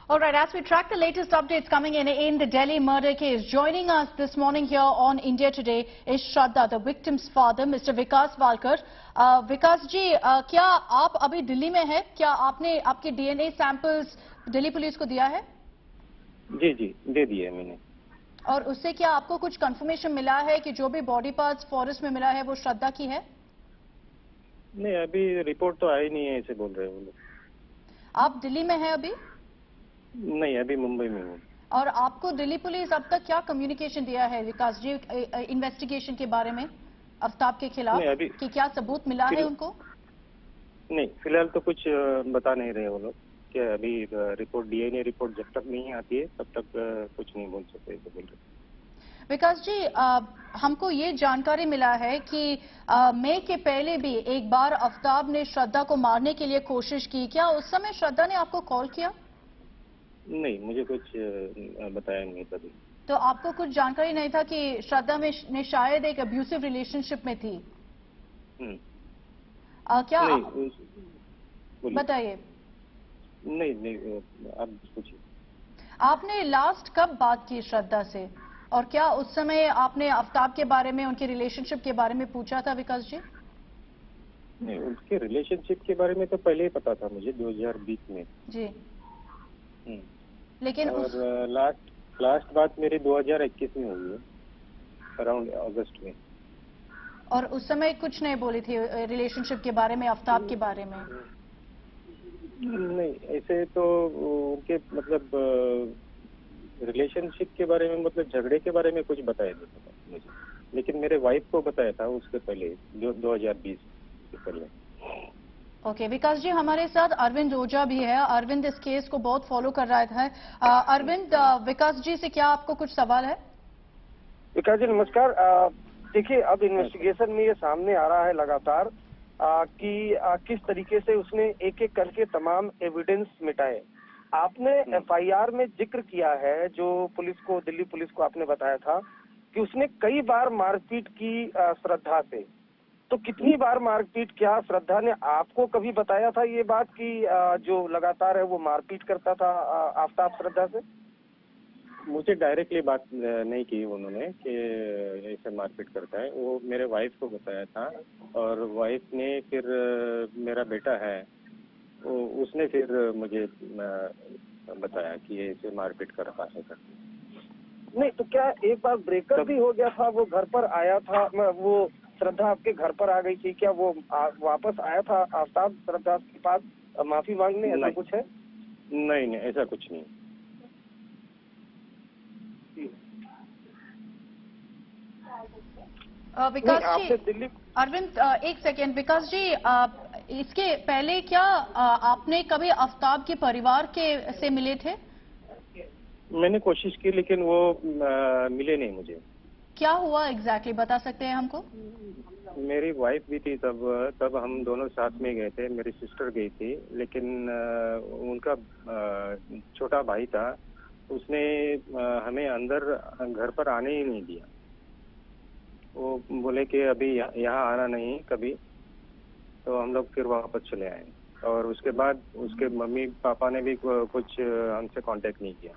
All right, as we track the latest updates coming in the Delhi murder case, joining us this morning here on India Today is Shraddha, the victim's father, Mr. Vikas Walkar. विकास जी, क्या आप अभी दिल्ली में हैं? क्या आपने आपके DNA samples Delhi police को दिया है? जी जी, दे दिए मैंने। और उससे क्या आपको कुछ कंफर्मेशन मिला है कि जो भी बॉडी पार्ट्स फॉरेस्ट में मिला है वो श्रद्धा की है? नहीं, अभी रिपोर्ट तो आई नहीं है, ऐसे बोल रहे हैं वो लोग। आप दिल्ली में हैं अभी? नहीं, अभी मुंबई में हूँ। और आपको दिल्ली पुलिस अब तक क्या कम्युनिकेशन दिया है विकास जी इन्वेस्टिगेशन के बारे में आफ्ताब के खिलाफ? नहीं, अभी कि क्या सबूत मिला है उनको? नहीं, फिलहाल तो कुछ बता नहीं रहे वो लोग कि अभी रिपोर्ट डीएनए रिपोर्ट जब तक नहीं आती है तब तक कुछ नहीं बोल सकते, ऐसे बोल रहे। विकास जी, हमको ये जानकारी मिला है कि मई के पहले भी एक बार आफ्ताब ने श्रद्धा को मारने के लिए कोशिश की। क्या उस समय श्रद्धा ने आपको कॉल किया? नहीं, मुझे कुछ बताया नहीं कभी। तो आपको कुछ जानकारी नहीं था कि श्रद्धा ने शायद एक अब्यूसिव रिलेशनशिप में थी? क्या नहीं, बताइए। नहीं नहीं, आप पूछिए। आपने लास्ट कब बात की श्रद्धा से, और क्या उस समय आपने आफ्ताब के बारे में, उनके रिलेशनशिप के बारे में पूछा था विकास जी? नहीं, उनके रिलेशनशिप के बारे में तो पहले ही पता था मुझे, 2020 में जी। लेकिन और लास्ट बात मेरी 2021 में हुई है, अराउंड अगस्त में। और उस समय कुछ नहीं बोली थी रिलेशनशिप के बारे में, आफ्ताब के बारे में? नहीं, ऐसे तो उनके मतलब रिलेशनशिप के बारे में, मतलब झगड़े के बारे में कुछ बताया नहीं था मुझे, लेकिन मेरे वाइफ को बताया था उसके पहले, जो 2020 से पहले। ओके विकास जी, हमारे साथ अरविंद ओझा भी है। अरविंद इस केस को बहुत फॉलो कर रहा था। अरविंद, विकास जी से क्या आपको कुछ सवाल है? विकास जी नमस्कार। देखिए, अब इन्वेस्टिगेशन में ये सामने आ रहा है लगातार कि किस तरीके से उसने एक एक करके तमाम एविडेंस मिटाए। आपने एफआईआर में जिक्र किया है, जो पुलिस को, दिल्ली पुलिस को आपने बताया था कि उसने कई बार मारपीट की श्रद्धा से। तो कितनी बार मारपीट किया? श्रद्धा ने आपको कभी बताया था ये बात कि जो लगातार है वो मारपीट करता था आफ्ताब श्रद्धा से? मुझे डायरेक्टली बात नहीं की उन्होंने कि ऐसे मारपीट करता है, वो मेरे वाइफ को बताया था। और वाइफ ने फिर, मेरा बेटा है उसने फिर मुझे बताया कि ऐसे मारपीट करता है करके। नहीं तो क्या एक बार ब्रेकअप भी हो गया था? वो घर पर आया था, वो श्रद्धा आपके घर पर आ गई थी क्या? वो वापस आया था आफ्ताब श्रद्धा के पास माफी मांगने, ऐसा कुछ है? नहीं नहीं, ऐसा कुछ नहीं। विकास जी, अरविंद एक सेकेंड। विकास जी, इसके पहले क्या आपने कभी आफ्ताब के परिवार से मिले थे? मैंने कोशिश की लेकिन वो मिले नहीं मुझे। क्या हुआ एग्जैक्टली बता सकते हैं हमको? मेरी वाइफ भी थी तब हम दोनों साथ में गए थे, मेरी सिस्टर गई थी, लेकिन उनका छोटा भाई था, उसने हमें अंदर घर पर आने ही नहीं दिया। वो बोले कि अभी यहाँ आना नहीं कभी। तो हम लोग फिर वापस चले आए, और उसके बाद उसके मम्मी पापा ने भी कुछ हमसे कांटेक्ट नहीं किया।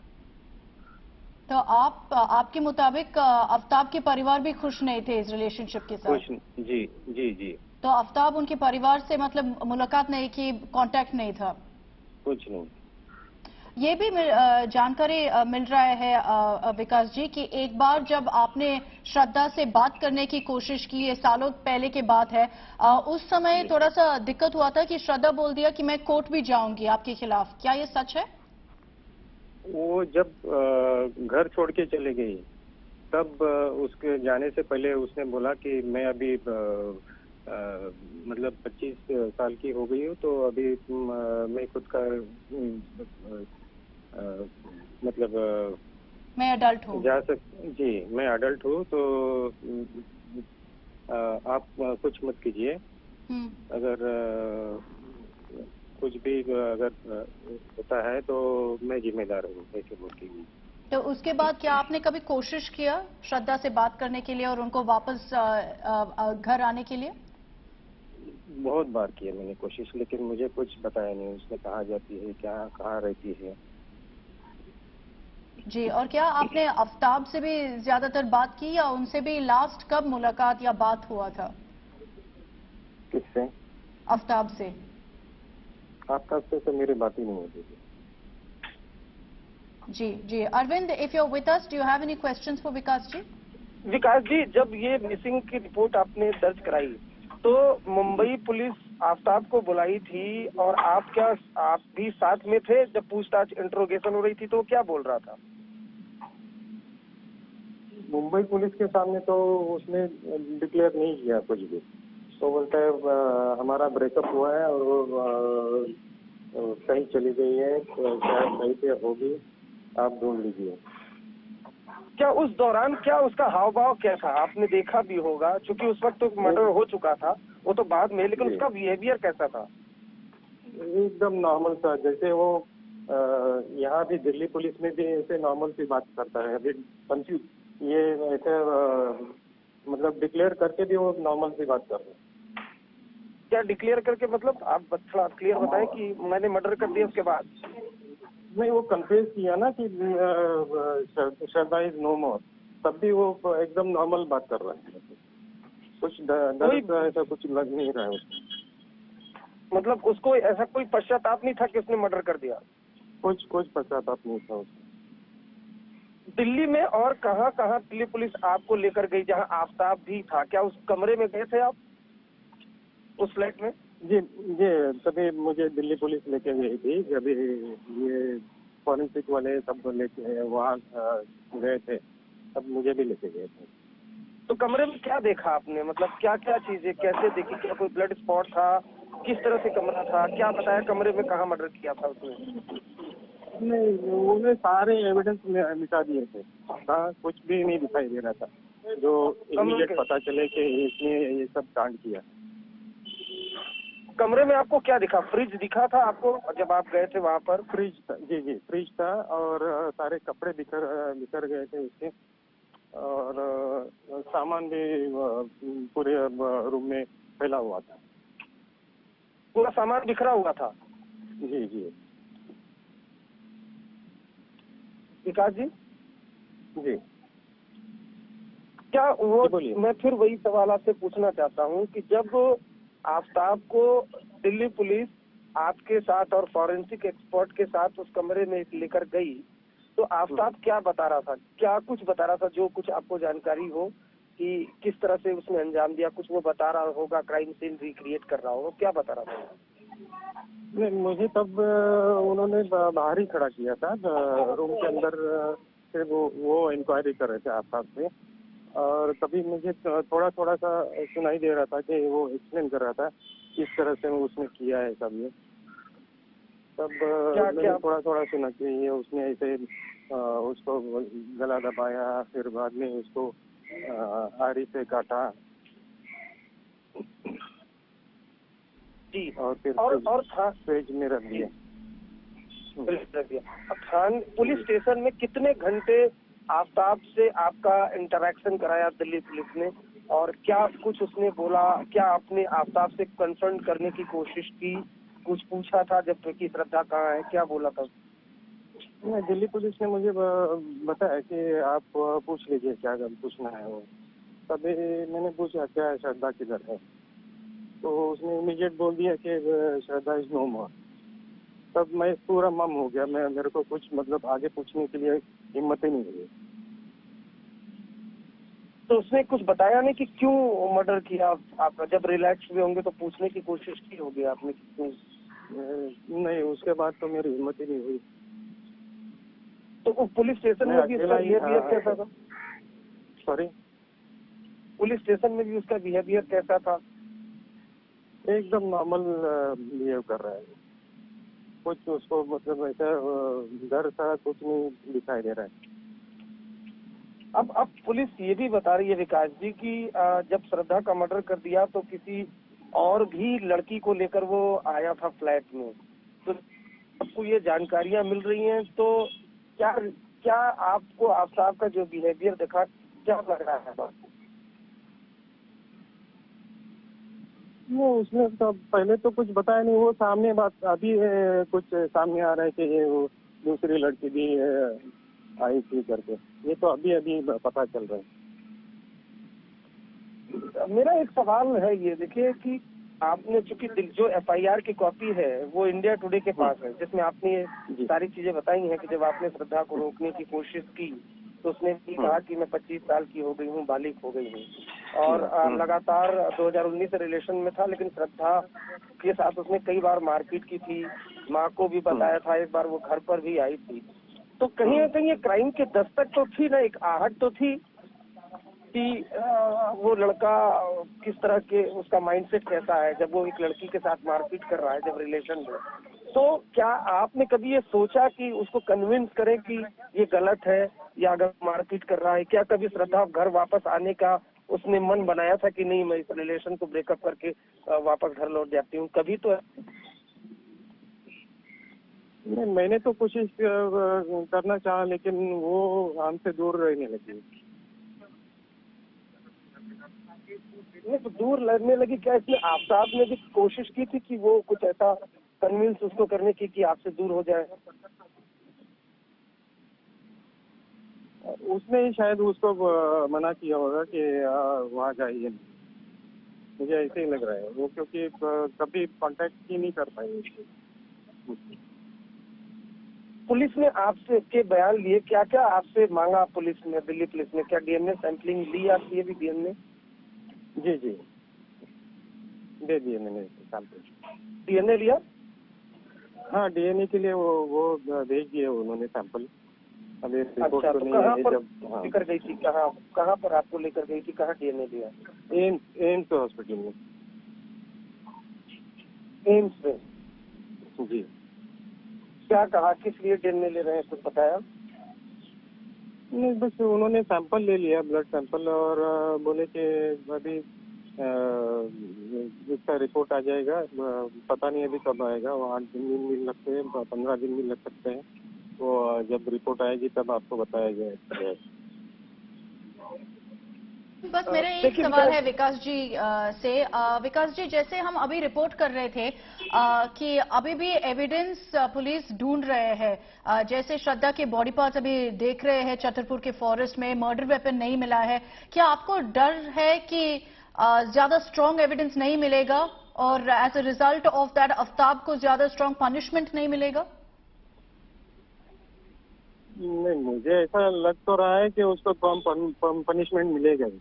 तो आपके मुताबिक आफ्ताब के परिवार भी खुश नहीं थे इस रिलेशनशिप के साथ? खुश, जी जी जी। तो आफ्ताब उनके परिवार से मतलब मुलाकात नहीं की, कांटेक्ट नहीं था? कुछ नहीं। ये भी जानकारी मिल रहा है विकास जी कि एक बार जब आपने श्रद्धा से बात करने की कोशिश की, ये सालों पहले की बात है, उस समय थोड़ा सा दिक्कत हुआ था कि श्रद्धा बोल दिया कि मैं कोर्ट भी जाऊंगी आपके खिलाफ। क्या ये सच है? वो जब घर छोड़ के चले गई, तब उसके जाने से पहले उसने बोला कि मैं अभी मतलब 25 साल की हो गई हूँ, तो अभी मैं खुद का मतलब मैं अडल्ट हूँ। जी, मैं अडल्ट हूँ, तो आप कुछ मत कीजिए। अगर कुछ भी अगर होता है तो मैं जिम्मेदार हूँ, ऐसे बोल के। तो उसके बाद क्या आपने कभी कोशिश किया श्रद्धा से बात करने के लिए और उनको वापस घर आने के लिए? बहुत बार किया मैंने कोशिश, लेकिन मुझे कुछ बताया नहीं। उसने कहाँ जाती है, क्या कहाँ रहती है, जी, और क्या आपने आफ्ताब से भी ज्यादातर बात की या उनसे भी लास्ट कब मुलाकात या बात हुआ था? किससे? आफ्ताब से। आफ्ताब से तो मेरी बात ही नहीं होती थी। जी जी, Arvind, if you are with us, do you have any questions for Vikas ji? Vikas ji, जब ये मिसिंग की रिपोर्ट आपने दर्ज कराई तो मुंबई पुलिस आफ्ताब को बुलाई थी, और आप भी साथ में थे जब पूछताछ इंट्रोगेशन हो रही थी, तो वो क्या बोल रहा था? मुंबई पुलिस के सामने तो उसने डिक्लेयर नहीं किया कुछ भी। तो बोलता है हमारा ब्रेकअप हुआ है और वो कहीं चली गई है, तो शायद कहीं पे होगी, आप ढूंढ लीजिए। क्या उस दौरान क्या उसका हाव भाव क्या था, आपने देखा भी होगा, क्योंकि उस वक्त तो मर्डर हो चुका था, वो तो बाद में, लेकिन जी। उसका बिहेवियर कैसा था? एकदम नॉर्मल था, जैसे वो यहाँ भी दिल्ली पुलिस में भी ऐसे नॉर्मल सी बात करता है। अभी कंफ्यूज ये ऐसे मतलब डिक्लेयर करके भी वो नॉर्मल सी बात कर रहे हैं। क्या डिक्लेयर करके मतलब, आप थोड़ा क्लियर बताएं कि मैंने मर्डर कर दिया उसके बाद? नहीं, वो कन्फेस किया ना कि श्रद्धा इज नो मोर, तब भी वो एकदम नॉर्मल बात कर रहा है। कुछ डर का ऐसा कुछ लग नहीं रहा है उसको। मतलब उसको ऐसा कोई पश्चाताप नहीं था कि उसने मर्डर कर दिया? कुछ पश्चाताप नहीं था उसको। दिल्ली में और कहाँ कहाँ दिल्ली पुलिस आपको लेकर गई जहाँ आफ्ताब भी था? क्या उस कमरे में गए थे आप, उस फ्लैट में? जी जी, तभी मुझे दिल्ली पुलिस लेके गई थी, जब ये फॉरेंसिक वाले सब लेके वहाँ गए थे, तब मुझे भी लेके गए थे। तो कमरे में क्या देखा आपने, मतलब क्या क्या चीजें कैसे देखी? क्या कोई ब्लड स्पॉट था? किस तरह से कमरा था? क्या बताया कमरे में कहाँ मर्डर किया था उसने? नहीं, उन्होंने सारे एविडेंस मिटा दिए थे, हाँ, कुछ भी नहीं दिखाई दे रहा था जो इमीडिएट पता चले कि इसने ये सब कांड किया। कमरे में आपको क्या दिखा? फ्रिज दिखा था आपको जब आप गए थे वहाँ पर? फ्रिज था, जी जी, फ्रिज था, और सारे कपड़े बिखर गए थे उसके, और सामान भी पूरे रूम में फैला हुआ था। पूरा सामान बिखरा हुआ था? जी जी। विकास जी जी, क्या वो, बोलिए। मैं फिर वही सवाल आपसे पूछना चाहता हूँ कि जब आफ्ताब को दिल्ली पुलिस आपके साथ और फॉरेंसिक एक्सपर्ट के साथ उस कमरे में लेकर गई, तो आफ्ताब क्या बता रहा था? क्या कुछ बता रहा था जो कुछ आपको जानकारी हो कि किस तरह से उसने अंजाम दिया? कुछ वो बता रहा होगा, क्राइम सीन रिक्रिएट कर रहा होगा, क्या बता रहा था? नहीं, मुझे तब उन्होंने बाहर ही खड़ा किया था, रूम के अंदर से वो इंक्वायरी कर रहे थे आफ्ताब से, और तभी मुझे थोड़ा थोड़ा सा सुनाई दे रहा था कि वो एक्सप्लेन कर रहा था किस तरह से उसने किया है सब ये। तब मैंने थोड़ा थोड़ा सुना कि ये उसने ऐसे उसको गला दबाया, फिर बाद में उसको आरी से काटा, जी, और फिर फ्रिज में रख दिया। अब पुलिस स्टेशन में कितने घंटे आफ्ताब से आपका इंटरेक्शन कराया दिल्ली पुलिस ने, और क्या कुछ उसने बोला? क्या आपने आफ्ताब से कंसर्न करने की कोशिश की? कुछ पूछा था जब कि श्रद्धा कहाँ है? क्या बोला था? नहीं, दिल्ली पुलिस ने मुझे बताया कि आप पूछ लीजिए क्या पूछना है वो। तभी मैंने पूछा क्या श्रद्धा किधर है, तो उसने इमीडिएट बोल दिया कि श्रद्धा इज नो मोर। तब मैं पूरा मम हो गया, मेरे को कुछ मतलब आगे पूछने के लिए हिम्मत ही नहीं हुई। तो उसने कुछ बताया नहीं कि क्यों मर्डर किया आपका? जब रिलैक्स हुए होंगे तो पूछने की कोशिश की होगी आपने कि क्यों? नहीं, उसके बाद तो मेरी हिम्मत ही नहीं हुई। तो पुलिस स्टेशन में भी उसका बिहेवियर कैसा था? सॉरी, पुलिस स्टेशन में भी उसका बिहेवियर कैसा था? एकदम नॉर्मल बिहेव कर रहा है, कुछ उसको मतलब ऐसा डर सा कुछ नहीं दिखाई दे रहा है। अब पुलिस ये भी बता रही है विकास जी कि जब श्रद्धा का मर्डर कर दिया तो किसी और भी लड़की को लेकर वो आया था फ्लैट में, तो आपको ये जानकारियां मिल रही हैं, तो क्या आपको आफ्ताब का जो बिहेवियर देखा क्या लग रहा है? वो उसने तो पहले तो कुछ बताया नहीं, वो सामने बात अभी कुछ सामने आ रहा है कि ये वो दूसरी लड़की भी आई थी करके, ये तो अभी अभी पता चल रहा है। मेरा एक सवाल है ये, देखिए कि आपने चूंकि जो एफआईआर की कॉपी है वो इंडिया टुडे के पास है, जिसमें आपने ये सारी चीजें बताई हैं कि जब आपने श्रद्धा को रोकने की कोशिश की तो उसने भी कहा कि मैं 25 साल की हो गई हूँ, बालिग हो गई हूँ, और लगातार 2019 से रिलेशन में था, लेकिन श्रद्धा के साथ उसने कई बार मारपीट की थी, माँ को भी बताया था, एक बार वो घर पर भी आई थी। तो कहीं ना कहीं ये क्राइम के दस्तक तो थी ना, एक आहट तो थी कि वो लड़का किस तरह के, उसका माइंडसेट कैसा है जब वो एक लड़की के साथ मारपीट कर रहा है जब रिलेशन में। तो क्या आपने कभी ये सोचा कि उसको कन्विंस करें कि ये गलत है, या अगर मारपीट कर रहा है, क्या कभी श्रद्धा घर वापस आने का उसने मन बनाया था कि नहीं मैं इस रिलेशन को ब्रेकअप करके वापस घर लौट जाती हूँ, कभी तो? नहीं, मैंने तो कोशिश करना चाहा, लेकिन वो हमसे दूर रहने लगी। नहीं तो दूर लगने लगी, क्या इसमें आफ्ताब ने भी कोशिश की थी कि वो कुछ ऐसा कन्विंस उसको करने की कि आपसे दूर हो जाए? उसने ही शायद उसको मना किया होगा कि वहाँ जाइए, मुझे ऐसे ही लग रहा है वो, क्योंकि कभी कांटेक्ट ही नहीं कर पाई। पुलिस ने आपसे के बयान लिए, क्या क्या आपसे मांगा पुलिस ने, दिल्ली पुलिस ने? क्या डीएनए सैंपलिंग ली आपकी अभी डीएनए? जी जी, दे दिए मैंने सैंपल। डीएनए लिया? हाँ, डीएनए के लिए वो भेज दिए उन्होंने सैंपल। अभी रिपोर्ट अच्छा, तो तो नहीं कहाँ है। पर जब लेकर गई थी, कहाँ पर आपको लेकर गई थी, कहाँ डीएनए लिया? एम्स हॉस्पिटल में। एम्स में? जी। क्या कहा, किस लिए डीएनए ले रहे हैं, कुछ बताया? नहीं, बस उन्होंने सैंपल ले लिया, ब्लड सैंपल, और बोले कि अभी इसका रिपोर्ट आ जाएगा, पता नहीं अभी कब आएगा, वो 8 दिन भी लग सकते हैं, 15 दिन भी लग सकते हैं, तो जब रिपोर्ट आएगी तब आपको बताया जाएगा। बस मेरा एक सवाल है विकास जी से। विकास जी, जैसे हम अभी रिपोर्ट कर रहे थे कि अभी भी एविडेंस पुलिस ढूंढ रहे हैं, जैसे श्रद्धा के बॉडी पार्ट्स अभी देख रहे हैं छतरपुर के फॉरेस्ट में, मर्डर वेपन नहीं मिला है। क्या आपको डर है कि ज्यादा स्ट्रांग एविडेंस नहीं मिलेगा और as a result of that Aftab को ज्यादा स्ट्रांग पनिशमेंट नहीं मिलेगा? नहीं, मुझे ऐसा लग तो रहा है कि उसको कम पनिशमेंट मिलेगा ही,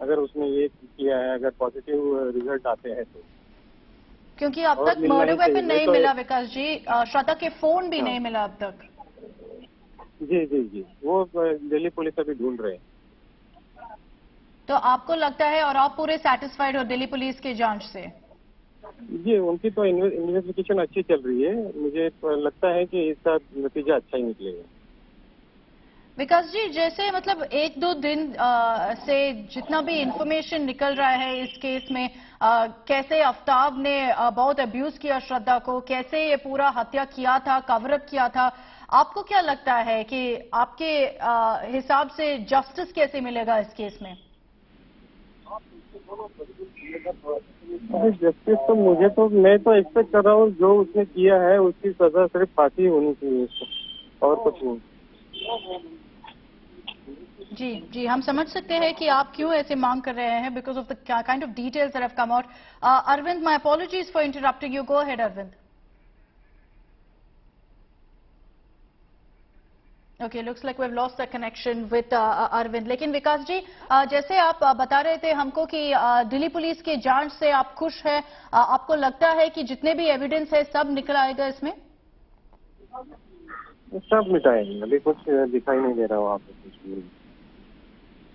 अगर उसने ये किया है, अगर पॉजिटिव रिजल्ट आते हैं तो। क्योंकि अब तक मर्डर वेपन नहीं मिला विकास जी, श्रद्धा के फोन भी नहीं मिला अब तक। जी जी जी, वो दिल्ली पुलिस अभी ढूंढ रहे हैं। तो आपको लगता है, और आप पूरे सेटिस्फाइड हो दिल्ली पुलिस की जांच से? जी, उनकी तो इन्वेस्टिगेशन अच्छी चल रही है, मुझे तो लगता है कि इसका नतीजा अच्छा ही निकलेगा। विकास जी, जैसे मतलब 1-2 दिन से जितना भी इंफॉर्मेशन निकल रहा है इस केस में, कैसे आफ्ताब ने बहुत अब्यूज किया श्रद्धा को, कैसे ये पूरा हत्या किया था, कवर अप किया था, आपको क्या लगता है कि आपके हिसाब से जस्टिस कैसे मिलेगा इस केस में? जस्टिस तो मैं तो एक्सपेक्ट कर रहा हूँ, जो उसने किया है उसकी सजा सिर्फ फांसी होनी चाहिए उसको, और कुछ नहीं। जी जी, हम समझ सकते हैं कि आप क्यों ऐसे मांग कर रहे हैं, because of the kind of details that have come out. Arvind, my apologies for interrupting you, go ahead Arvind. Okay, looks like we have lost the connection with Arvind. लेकिन विकास जी, जैसे आप बता रहे थे हमको कि दिल्ली पुलिस की जांच से आप खुश हैं, आपको लगता है कि जितने भी एविडेंस है सब निकल आएगा इसमें? सब मिटाएंगे, अभी कुछ दिखाई नहीं दे रहा वहाँ पे कुछ भी।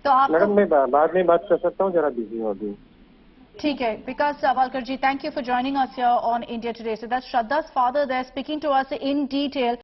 तो आप मैडम, मैं बाद में बात कर सकता हूँ, जरा बिजी हूँ अभी। ठीक है, Vikas Walkar ji, thank you for joining us here on India Today. So that's Shraddha's father there speaking to us in detail.